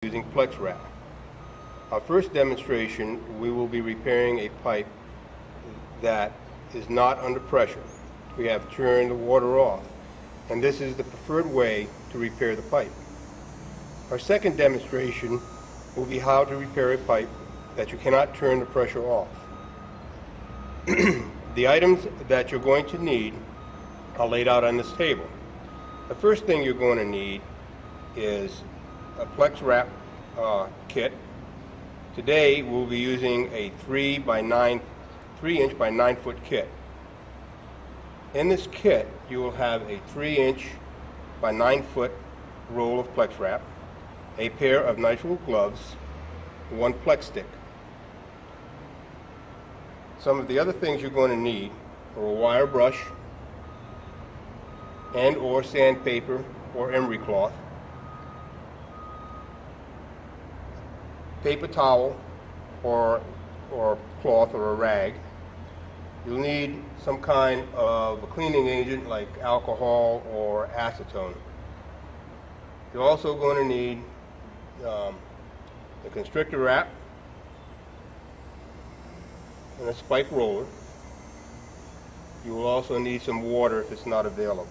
using Plex wrap. Our first demonstration, we will be repairing a pipe that is not under pressure. We have turned the water off, and this is the preferred way to repair the pipe. Our second demonstration will be how to repair a pipe that you cannot turn the pressure off. The items that you're going to need are laid out on this table. The first thing you're going to need is a Plex wrap kit. Today we'll be using a 3 inch by 9 foot kit. In this kit you will have a 3 inch by 9 foot roll of Plex wrap, a pair of nitrile gloves, one Plex stick. Some of the other things you're going to need are a wire brush and or sandpaper or emery cloth, paper towel or cloth or a rag. You'll need some kind of a cleaning agent like alcohol or acetone. You're also going to need a constrictor wrap and a spike roller. You will also need some water if it's not available.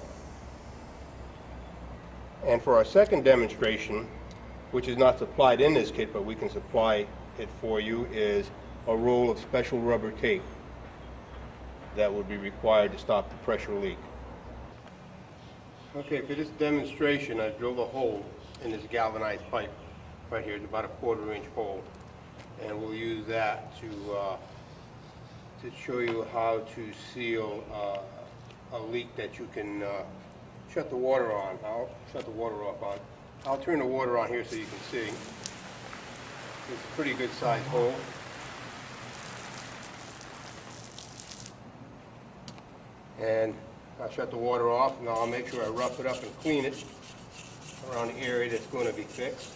And for our second demonstration, which is not supplied in this kit but we can supply it for you, is a roll of special rubber tape that would be required to stop the pressure leak. Okay, for this demonstration I drilled a hole in this galvanized pipe right here. It's about a 1/4 inch hole, and we'll use that to show you how to seal a leak that you can shut the water on. I'll shut the water off on. I'll turn the water on here so you can see. It's a pretty good sized hole. And I'll shut the water off. Now I'll make sure I rough it up and clean it around the area that's going to be fixed,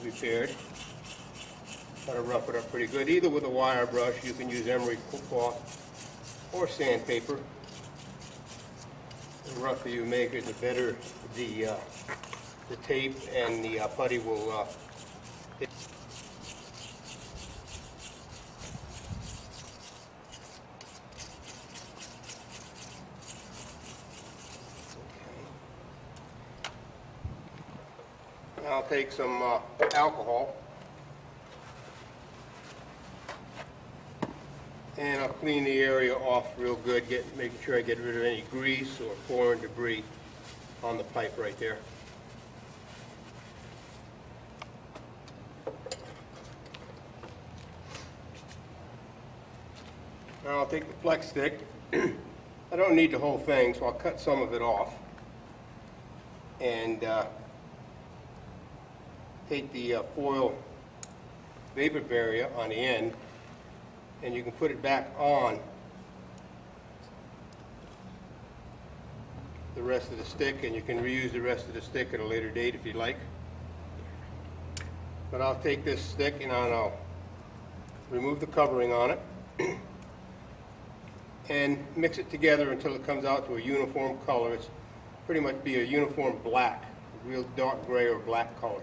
repaired. Try to rough it up pretty good, either with a wire brush. You can use emery cloth or sandpaper. The rougher you make it, the better the tape and the putty will I'll take some alcohol and I'll clean the area off real good, making sure I get rid of any grease or foreign debris on the pipe right there. Now I'll take the Plex stick. I don't need the whole thing, so I'll cut some of it off and take the foil vapor barrier on the end, and you can put it back on the rest of the stick, and you can reuse the rest of the stick at a later date if you like. But I'll take this stick and I'll remove the covering on it and mix it together until it comes out to a uniform color. It's pretty much be a uniform black, a real dark gray or black color.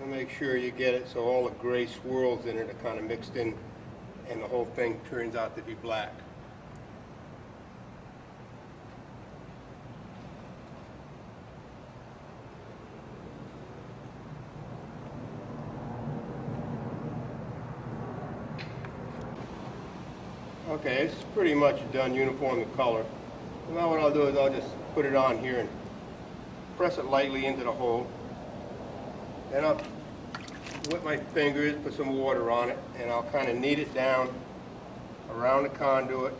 Make sure you get it so all the gray swirls in it are kind of mixed in and the whole thing turns out to be black. Okay, it's pretty much done uniform in color. Now what I'll do is I'll just put it on here and press it lightly into the hole. Then I'll wet my fingers, put some water on it, and I'll kind of knead it down around the conduit.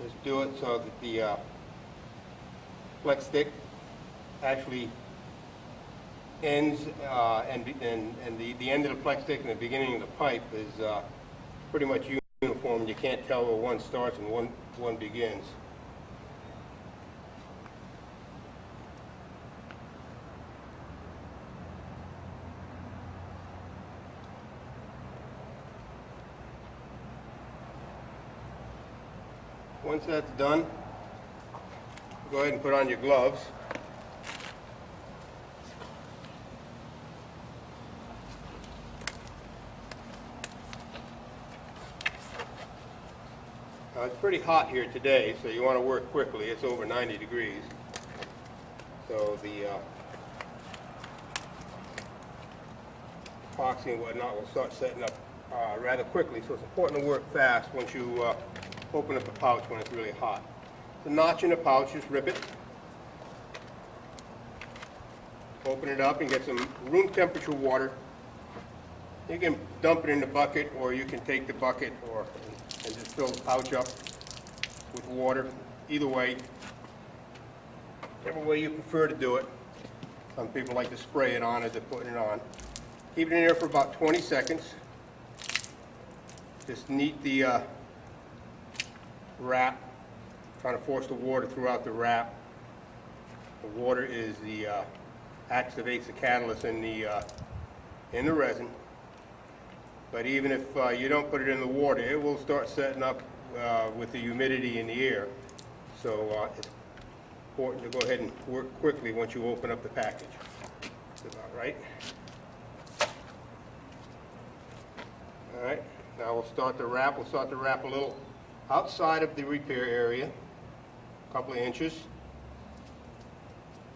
Just do it so that the Plex stick actually ends, and the end of the Plex stick and the beginning of the pipe is pretty much uniform. You can't tell where one starts and one begins. Once that's done, go ahead and put on your gloves. It's pretty hot here today, so you want to work quickly. It's over 90 degrees. So the epoxy and whatnot will start setting up rather quickly. So it's important to work fast once you open up the pouch when it's really hot. The notch in the pouch, just rip it. Open it up and get some room temperature water. You can dump it in the bucket, or you can take the bucket and just fill the pouch up with water. Either way, whichever way you prefer to do it. Some people like to spray it on as they're putting it on. Keep it in there for about 20 seconds. Just knead the wrap, trying to force the water throughout the wrap. The water is the activates the catalyst in the resin. But even if you don't put it in the water, it will start setting up with the humidity in the air. So it's important to go ahead and work quickly once you open up the package. That's about right. All right, now we'll start the wrap. We'll start the wrap a little outside of the repair area, a couple of inches.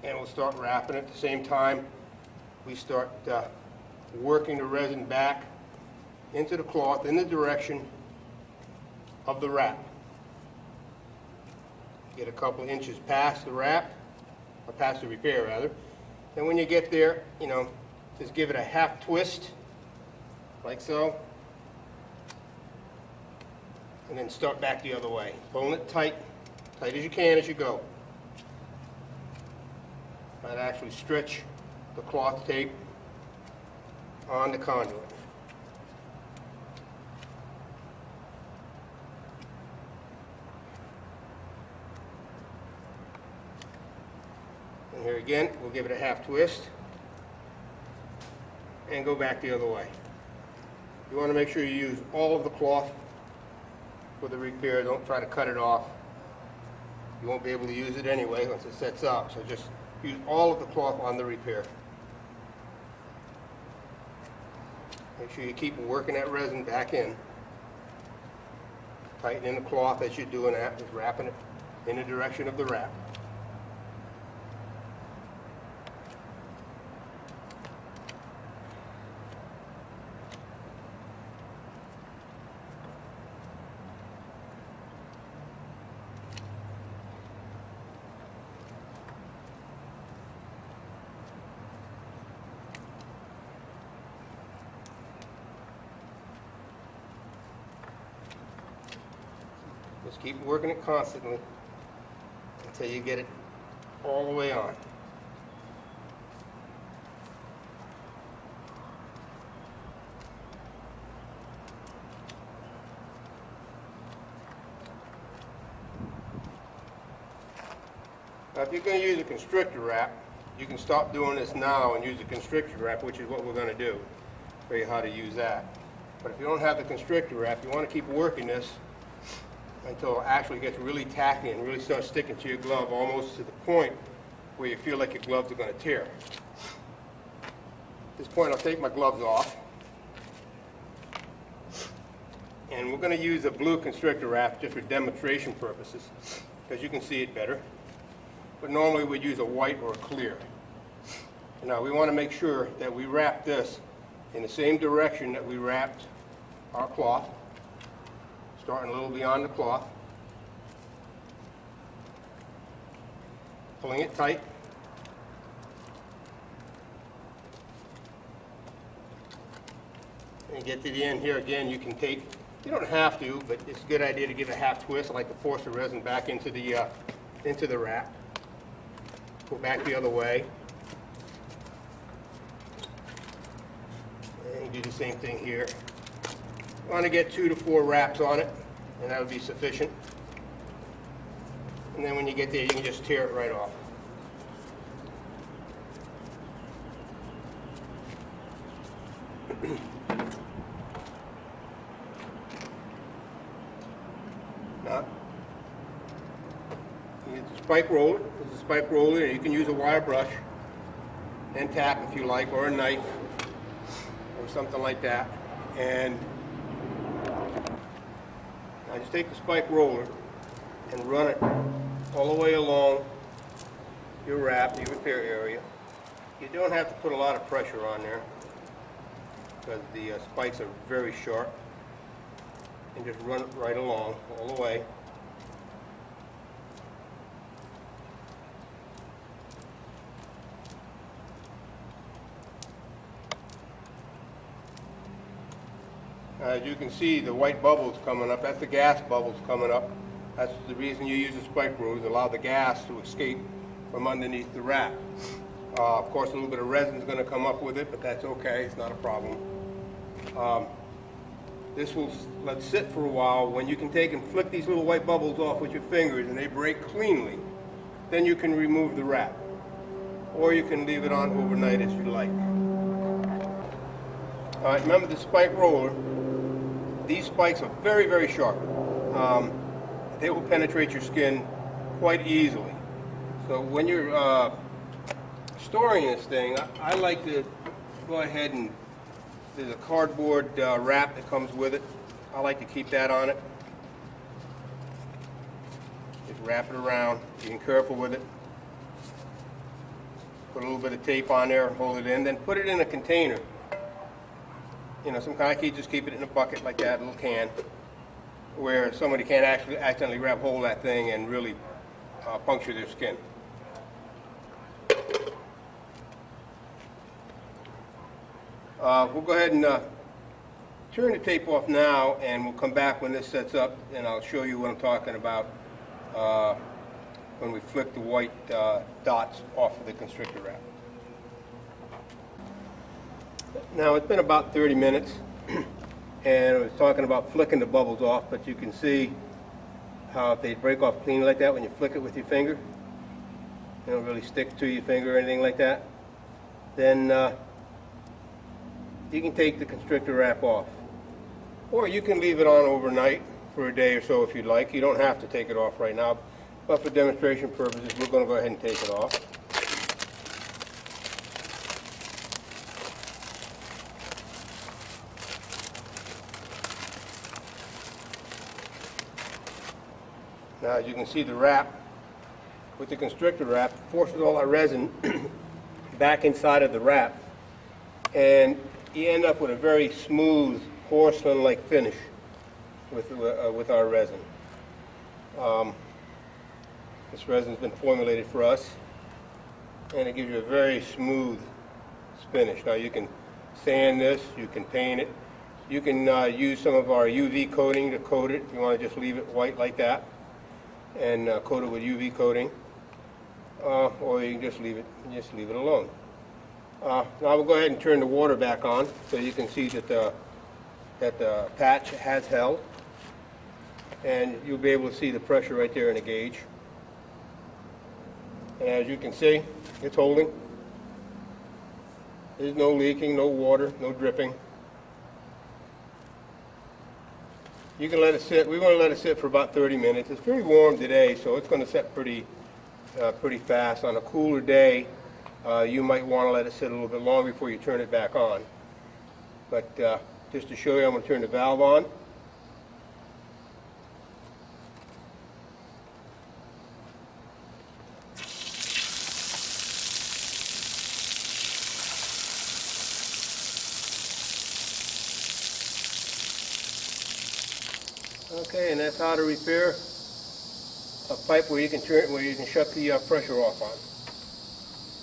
And we'll start wrapping at the same time. We start working the resin back into the cloth in the direction of the wrap. Get a couple of inches past the wrap, or past the repair rather. And when you get there, you know, just give it a half twist, like so. And then start back the other way. Pulling it tight, tight as you can as you go. Might actually stretch the cloth tape on the conduit. And here again, we'll give it a half twist and go back the other way. You want to make sure you use all of the cloth for the repair. Don't try to cut it off. You won't be able to use it anyway once it sets up, so just use all of the cloth on the repair. Make sure you keep working that resin back in. Tighten in the cloth as you're doing that, just wrapping it in the direction of the wrap. Just keep working it constantly until you get it all the way on. Now, if you're going to use a constrictor wrap, you can stop doing this now and use a constrictor wrap, which is what we're going to do. Show you how to use that. But if you don't have the constrictor wrap, you want to keep working this until it actually gets really tacky and really starts sticking to your glove, almost to the point where you feel like your gloves are going to tear. At this point, I'll take my gloves off. And we're going to use a blue constrictor wrap just for demonstration purposes, because you can see it better. But normally we'd use a white or a clear. Now we want to make sure that we wrap this in the same direction that we wrapped our cloth, starting a little beyond the cloth, pulling it tight, and get to the end here. Again, you can take, you don't have to, but it's a good idea to give it a half twist. I like to force the resin back into the wrap. Go back the other way, and do the same thing here. You want to get 2 to 4 wraps on it, and that would be sufficient. And then when you get there, you can just tear it right off. Now, You get the spike roller. There's a spike roller, and you can use a wire brush and tap if you like, or a knife, or something like that. And now just take the spike roller and run it all the way along your wrap, your repair area. You don't have to put a lot of pressure on there because the spikes are very sharp. And just run it right along all the way. As you can see, the white bubbles coming up, that's the gas bubbles coming up. That's the reason you use the spike rollers, allow the gas to escape from underneath the wrap. Of course, a little bit of resin is going to come up with it, but that's okay, it's not a problem. This will let it sit for a while. When you can take and flick these little white bubbles off with your fingers and they break cleanly, then you can remove the wrap. Or you can leave it on overnight as you like. Alright, remember the spike roller. These spikes are very, very sharp. They will penetrate your skin quite easily. So when you're storing this thing, I like to go ahead and there's a cardboard wrap that comes with it. I like to keep that on it. Just wrap it around, being careful with it. Put a little bit of tape on there, hold it in, then put it in a container. You know, some kind of key, just keep it in a bucket like that, a little can, where somebody can't actually accidentally grab hold of that thing and really puncture their skin. We'll go ahead and turn the tape off now, and we'll come back when this sets up, and I'll show you what I'm talking about when we flick the white dots off of the constrictor wrap. Now, it's been about 30 minutes, and I was talking about flicking the bubbles off, but you can see how if they break off clean like that when you flick it with your finger, they don't really stick to your finger or anything like that, then you can take the constrictor wrap off. Or you can leave it on overnight for a day or so if you'd like. You don't have to take it off right now, but for demonstration purposes, we're going to go ahead and take it off. Now, as you can see, the wrap with the constrictor wrap forces all that resin back inside of the wrap, and you end up with a very smooth porcelain-like finish with our resin. This resin's been formulated for us, and it gives you a very smooth finish. Now, you can sand this, you can paint it, you can use some of our UV coating to coat it if you want to just leave it white like that and coat it with UV coating, or you can just leave it alone. Now we'll go ahead and turn the water back on so you can see that the patch has held, and you'll be able to see the pressure right there in the gauge. And as you can see, it's holding. There's no leaking, no water, no dripping. You can let it sit. We want to let it sit for about 30 minutes. It's very warm today, so it's going to set pretty fast. On a cooler day, you might want to let it sit a little bit longer before you turn it back on. But just to show you, I'm going to turn the valve on. Okay, and that's how to repair a pipe where you can shut the pressure off on.